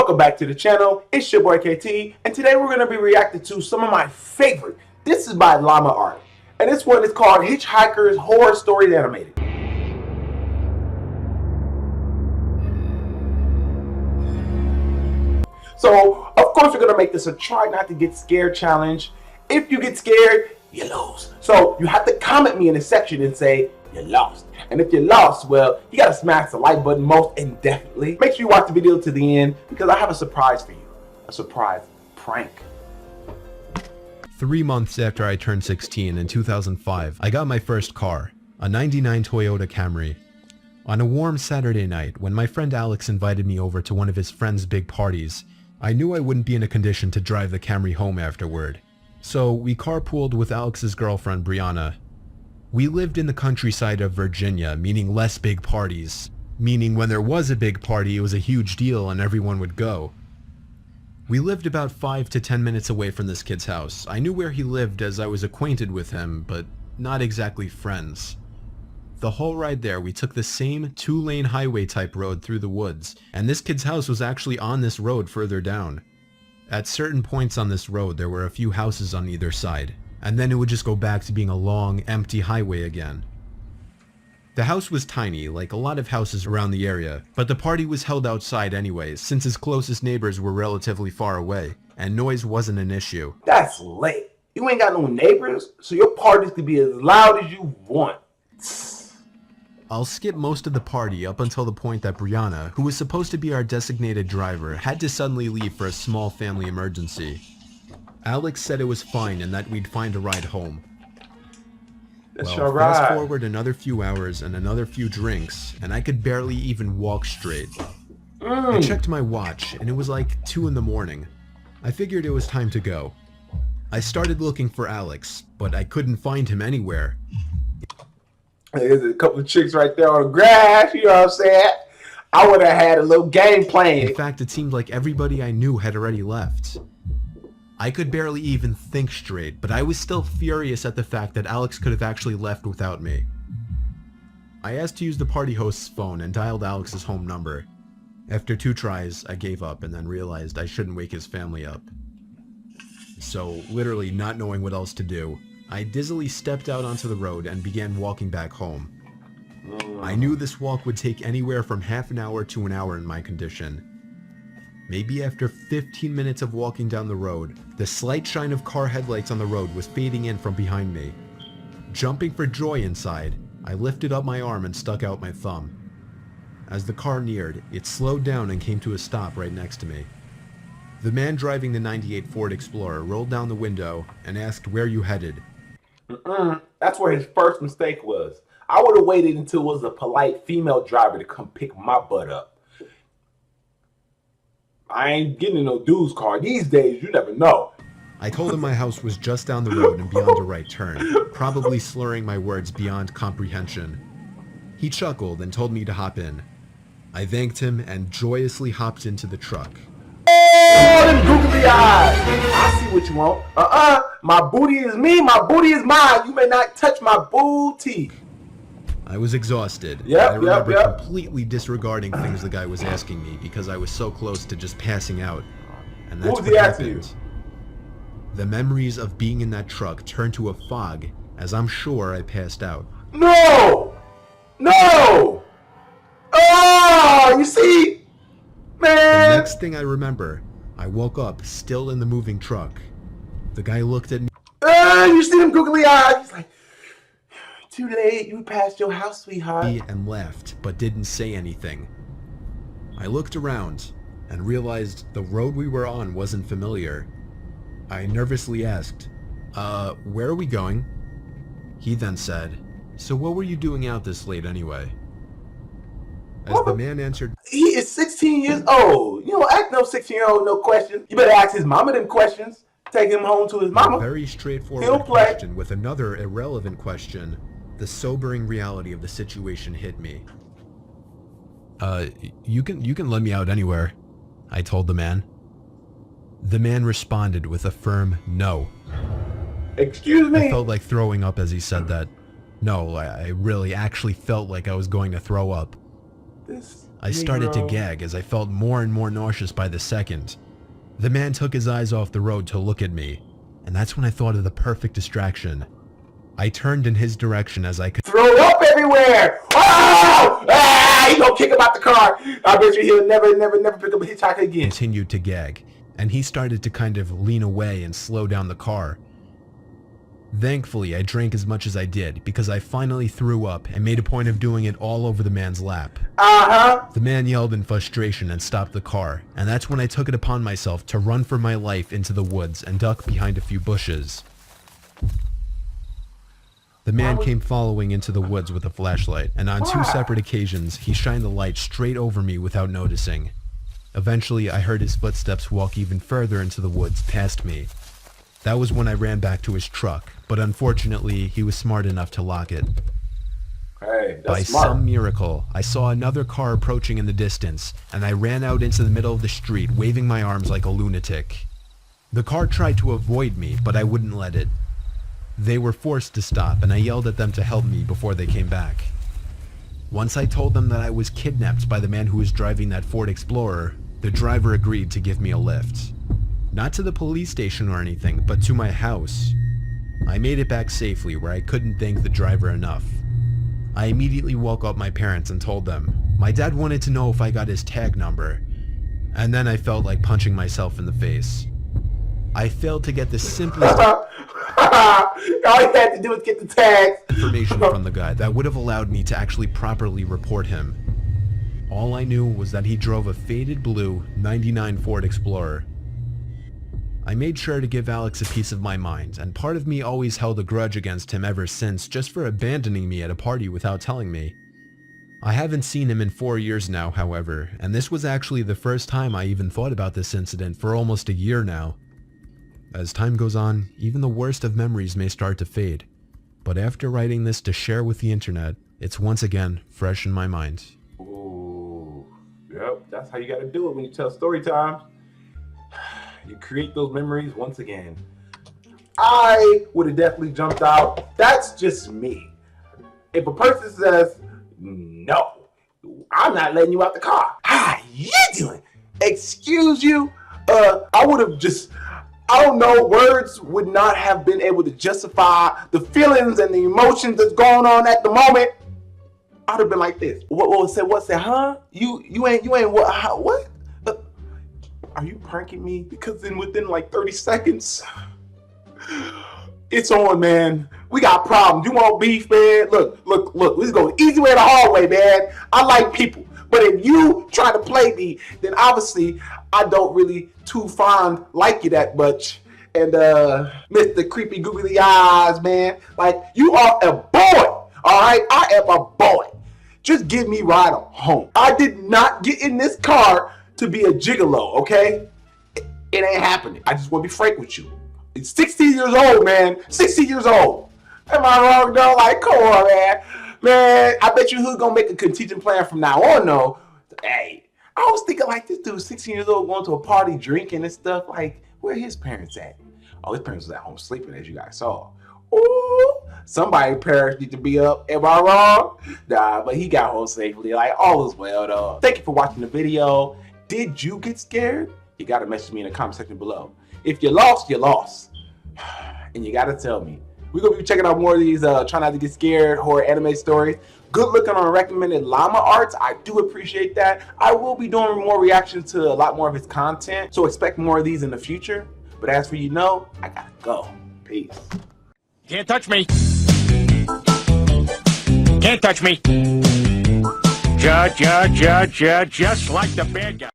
Welcome back to the channel. It's your boy KT, and today we're going to be reacting to some of my favorite. This is by Llama Art, and this one is called Hitchhiker's Horror Stories Animated. So, of course, we're going to make this a try not to get scared challenge. If you get scared, you lose. So, you have to comment me in the section and say, you lost. And if you lost, well, you got to smash the like button most indefinitely. Make sure you watch the video to the end because I have a surprise for you. A surprise prank. 3 months after I turned 16 in 2005, I got my first car, a '99 Toyota Camry. On a warm Saturday night, when my friend Alex invited me over to one of his friend's big parties, I knew I wouldn't be in a condition to drive the Camry home afterward. So we carpooled with Alex's girlfriend, Brianna. We lived in the countryside of Virginia, meaning less big parties. Meaning when there was a big party, it was a huge deal and everyone would go. We lived about 5 to 10 minutes away from this kid's house. I knew where he lived as I was acquainted with him, but not exactly friends. The whole ride there, we took the same 2-lane highway type road through the woods, and this kid's house was actually on this road further down. At certain points on this road, there were a few houses on either side, and then it would just go back to being a long, empty highway again. The house was tiny, like a lot of houses around the area, but the party was held outside anyways, since his closest neighbors were relatively far away, and noise wasn't an issue. That's late. You ain't got no neighbors, so your parties could be as loud as you want. I'll skip most of the party up until the point that Brianna, who was supposed to be our designated driver, had to suddenly leave for a small family emergency. Alex said it was fine and that we'd find a ride home. Well, fast forward another few hours and another few drinks, and I could barely even walk straight. I checked my watch, and it was like 2 in the morning. I figured it was time to go. I started looking for Alex, but I couldn't find him anywhere. There's a couple of chicks right there on the grass, you know what I'm saying? I would have had a little game playing. In fact, it seemed like everybody I knew had already left. I could barely even think straight, but I was still furious at the fact that Alex could have actually left without me. I asked to use the party host's phone and dialed Alex's home number. After 2 tries, I gave up and then realized I shouldn't wake his family up. So, literally not knowing what else to do, I dizzily stepped out onto the road and began walking back home. I knew this walk would take anywhere from half an hour to an hour in my condition. Maybe after 15 minutes of walking down the road, the slight shine of car headlights on the road was fading in from behind me. Jumping for joy inside, I lifted up my arm and stuck out my thumb. As the car neared, it slowed down and came to a stop right next to me. The man driving the '98 Ford Explorer rolled down the window and asked where you headed. That's where his first mistake was. I would have waited until it was a polite female driver to come pick my butt up. I ain't getting in no dude's car. These days, you never know. I told him my house was just down the road and beyond a right turn, probably slurring my words beyond comprehension. He chuckled and told me to hop in. I thanked him and joyously hopped into the truck. Oh, them googly eyes. I see what you want. My booty is me, my booty is mine. You may not touch my booty. I was exhausted. I remember completely disregarding things the guy was asking me because I was so close to just passing out. And that's what happened. The memories of being in that truck turned to a fog as I'm sure I passed out. No! No! Oh, you see? Man! The next thing I remember, I woke up still in the moving truck. The guy looked at me. You see them googly eyes? He's like, too late, you passed your house, sweetheart. And left, but didn't say anything. I looked around and realized the road we were on wasn't familiar. I nervously asked, where are we going? He then said, so what were you doing out this late anyway? As the man answered, he is 16 years old. You don't act no 16-year-old, no questions. You better ask his mama them questions. Take him home to his mama. A very straightforward question with another irrelevant question. The sobering reality of the situation hit me. You can let me out anywhere, I told the man. The man responded with a firm no. Excuse me? I felt like throwing up as he said that. No, I really actually felt like I was going to throw up. I started to gag as I felt more and more nauseous by the second. The man took his eyes off the road to look at me, and that's when I thought of the perfect distraction. I turned in his direction as I could throw up everywhere. Oh! Ah! You gonna kick him out the car. I bet you he'll never pick up a hitchhiker again. Continued to gag, and he started to kind of lean away and slow down the car. Thankfully, I drank as much as I did because I finally threw up and made a point of doing it all over the man's lap. The man yelled in frustration and stopped the car, and that's when I took it upon myself to run for my life into the woods and duck behind a few bushes. The man came following into the woods with a flashlight, and on 2 separate occasions, he shined the light straight over me without noticing. Eventually, I heard his footsteps walk even further into the woods past me. That was when I ran back to his truck, but unfortunately, he was smart enough to lock it. Hey, that's By smart. some miracle, I saw another car approaching in the distance, and I ran out into the middle of the street, waving my arms like a lunatic. The car tried to avoid me, but I wouldn't let it. They were forced to stop, and I yelled at them to help me before they came back. Once I told them that I was kidnapped by the man who was driving that Ford Explorer, the driver agreed to give me a lift. Not to the police station or anything, but to my house. I made it back safely where I couldn't thank the driver enough. I immediately woke up my parents and told them. My dad wanted to know if I got his tag number, and then I felt like punching myself in the face. I failed to get the simplest All you had to do was get the tags. information from the guy that would have allowed me to actually properly report him. All I knew was that he drove a faded blue '99 Ford Explorer. I made sure to give Alex a piece of my mind, and part of me always held a grudge against him ever since just for abandoning me at a party without telling me. I haven't seen him in 4 years now, however, and this was actually the first time I even thought about this incident for almost a year now. As time goes on, even the worst of memories may start to fade, but after writing this to share with the internet, it's once again fresh in my mind. Ooh, yep, that's how you gotta do it when you tell story times. You create those memories once again. I would have definitely jumped out. That's just me. If a person says, no, I'm not letting you out the car. How you doing? Excuse you? I would have just, I don't know, words would not have been able to justify the feelings and the emotions that's going on at the moment. I'd have been like this. What say, huh? You ain't what? How, what? Are you pranking me? Because then within like 30 seconds, it's on, man. We got problems. You want beef, man? Look. Let's go the easy way to the hard way, man. I like people. But if you try to play me, then obviously I don't really too fond like you that much. And Mr. Creepy Googly Eyes, man. Like, you are a boy, all right? I am a boy. Just give me right on home. I did not get in this car to be a gigolo, okay? It ain't happening. I just want to be frank with you. It's 16 years old, man. 16 years old. Am I wrong, though? Like, come on, man. Man, I bet you who's gonna make a contingent plan from now on, though. Hey, I was thinking like this dude, 16 years old, going to a party, drinking and stuff. Like, where his parents at? Oh, his parents was at home sleeping, as you guys saw. Ooh, somebody's parents need to be up. Am I wrong? Nah, but he got home safely. Like, all is well, though. Thank you for watching the video. Did you get scared? You gotta message me in the comment section below. If you lost, you lost. And you gotta tell me. We're gonna be checking out more of these try not to get scared horror anime stories. Good looking on recommended llama arts. I do appreciate that. I will be doing more reactions to a lot more of his content, so expect more of these in the future. But as for I gotta go. Peace. Can't touch me. Can't touch me. Just like the bad guy.